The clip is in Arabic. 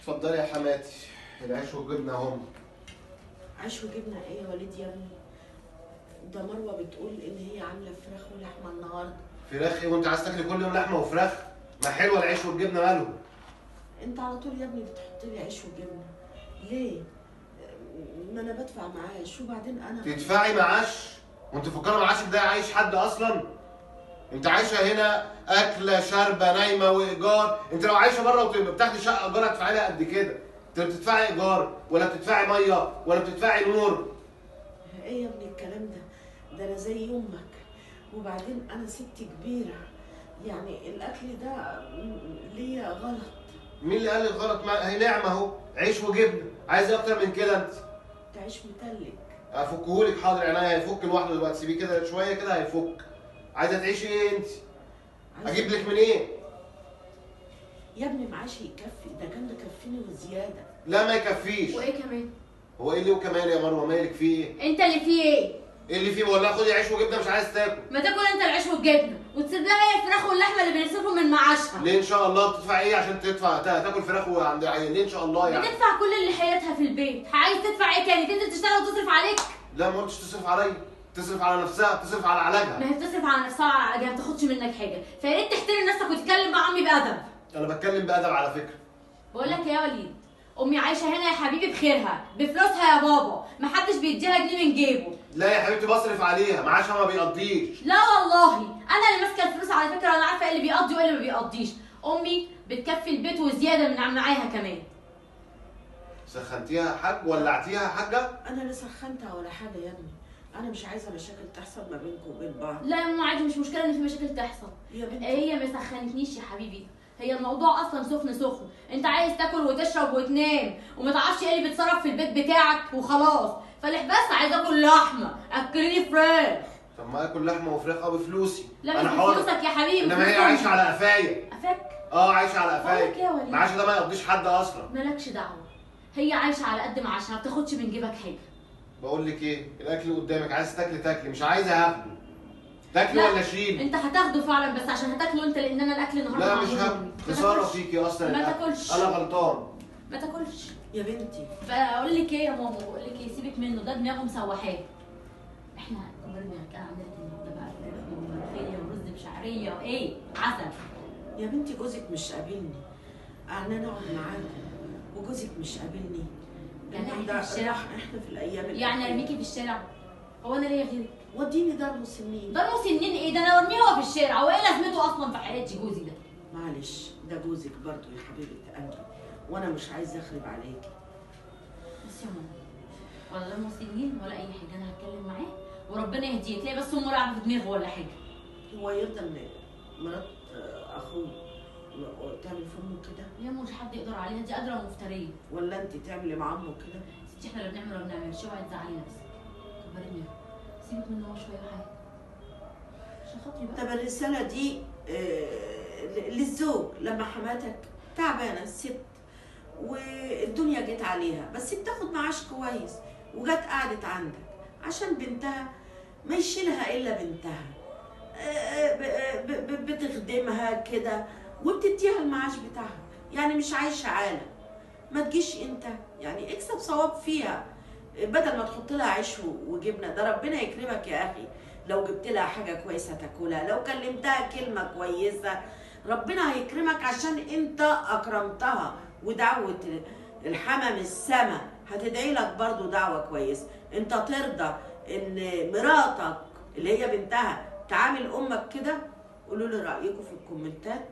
اتفضلي يا حماتي، العيش والجبنه اهم. عيش وجبنه ايه يا وليد يا ابني؟ ده مروه بتقول ان هي عامله فراخ ولحمه النهارده. فراخ ايه وانت عايز تاكلي كل يوم لحمه وفراخ؟ ما حلوه العيش والجبنه مالهم؟ انت على طول يا ابني بتحط لي عيش وجبنه ليه؟ ما انا بدفع معاش وبعدين انا تدفعي معاش؟ وانت فكرة معاشك ده عايش حد اصلا؟ انت عايشه هنا اكله شاربه نايمه وايجار، انت لو عايشه بره وبتاخدي شقه ايجار هتدفعي لها قد كده. انت بتدفعي ايجار ولا بتدفعي ميه ولا بتدفعي نور؟ ايه يا ابني الكلام ده؟ ده انا زي امك، وبعدين انا ست كبيره، يعني الاكل ده ليا غلط. مين اللي قال لك غلط؟ ما هي نعمه اهو، عيش وجبنه، عايز ايه اكتر من كده انت؟ تعيش متلج. افكهولك حاضر، عينيا هيفك لوحده دلوقتي، سيبيه كده شويه كده هيفك. عايزه تعيشي ايه انت؟ اجيب لك منين؟ إيه؟ يا ابني معاشي يكفي، ده كان مكفيني وزياده. لا ما يكفيش. وايه كمان؟ هو ايه اللي وكمان يا مروه؟ مالك فيه ايه؟ انت اللي فيه ايه؟ ايه اللي فيه؟ بقول لها خدي عيش وجبنه مش عايز تاكل. ما تاكل انت العيش والجبنه وتسيب لها هي الفراخ واللحمه اللي بنصرفهم من معاشها. ليه ان شاء الله بتدفع ايه عشان تاكل فراخ وعند عيال؟ ليه ان شاء الله يعني؟ بتدفع كل اللي حياتها في البيت، عايز تدفع ايه تاني؟ تنزل تشتغل وتصرف عليك؟ لا ما قلتش تصرف عليا، تصرف على نفسها، تصرف على علاجها. ما هي بتصرف على نفسها وعلى علاجها، ما بتاخدش منك حاجه، فيا ريت تحترم نفسك وتتكلم مع امي بادب. انا بتكلم بادب على فكره. بقول لك يا وليد، امي عايشه هنا يا حبيبي بخيرها بفلوسها يا بابا، محدش بيديها جنيه من جيبه. لا يا حبيبتي بصرف عليها، معاشها ما بيقضيش. لا والله انا اللي ماسكه الفلوس على فكره، وانا عارفه ايه اللي بيقضي وايه اللي ما بيقضيش. امي بتكفي البيت وزياده من معاها كمان. سخنتيها يا حاج؟ ولعتيها يا حاجه؟ انا لا سخنتها ولا حاجه يا ابني، انا مش عايزه مشاكل تحصل ما بينكم وبين بعض. لا يا ماما عادي، مش مشكله ان في مشاكل تحصل. يا بنتي هي ما سخنتنيش يا حبيبي، هي الموضوع اصلا سخن سخن. انت عايز تاكل وتشرب وتنام وما تعرفش ايه اللي بيتصرف في البيت بتاعك وخلاص، فالح بس عايز اكل لحمه، اكليني فراخ. طب ما اكل لحمه وفراخ بفلوسي. لا انا مش حر. بفلوسك يا حبيبي، انما هي عايشه على قفايا. قفاك؟ عايشه على قفايا. بقولك يا وليد، معاشها ده ما يقضيش حد اصلا. مالكش دعوه، هي عايشه على قد معاشها، ما بتاخدش من جيبك حاجه. بقول لك ايه، الاكل قدامك، عايز تاكلي مش عايزه هاخده. تاكلي ولا اشيل؟ انت هتاخده فعلا بس عشان هتاكله انت، لان انا الاكل النهارده لا مش معمول هاكل، مني. خساره فيكي اصلا. ما الأكل. تاكلش. انا غلطان. ما تاكلش يا بنتي. بقول لك ايه يا ماما، بقول لك ايه، سيبك منه، ده دماغه مسوحاه. احنا كبرنا كده عندنا النهارده بقى فراخ وملوخيه ورز بشعريه وايه عسل. يا بنتي جوزك مش قابلني، انا اقعد معاك وجوزك مش قابلني. يعني المهم احنا ده في الشارع؟ احنا في الايام يعني ارميكي في الشارع؟ هو انا ليا غيرك؟ وديني دار مسنين. ده مسنين ايه؟ ده انا ارميه هو في الشارع، هو ايه لازمته اصلا في حياتي جوزي ده؟ معلش ده جوزك برضه يا حبيبه قلبي، وانا مش عايزه اخرب عليكي. بس يا ماما، ولا مسنين ولا اي حاجه، انا هتكلم معاه وربنا يهديه، تلاقي بس امه لعبه في دماغه ولا حاجه. هو يرضى ان مرات اخوه تعمل في امه كده؟ يا ماما مش حد يقدر عليها، دي قادره ومفتريه. ولا انت تعملي مع امه كده؟ ستي احنا لا بنعمل ولا بنعملش، اوعي تزعلي نفسك. كبري دماغك، سيبك منه هو شويه وحاجه عشان خاطري بقى. طب الرساله دي للزوج، لما حماتك تعبانه الست والدنيا جت عليها بس بتاخد معاش كويس وجت قعدت عندك عشان بنتها، ما يشيلها الا بنتها، بتخدمها كده وبتديها المعاش بتاعها، يعني مش عايشه عالة. ما تجيش انت يعني اكسب صواب فيها، بدل ما تحط لها عيش وجبنه. ده ربنا يكرمك يا اخي لو جبت لها حاجه كويسه تاكلها، لو كلمتها كلمه كويسه ربنا هيكرمك عشان انت اكرمتها. ودعوه الحمى من السما هتدعي لك برضو دعوه كويسه. انت ترضى ان مراتك اللي هي بنتها تعامل امك كده؟ قولوا لي رايكم في الكومنتات.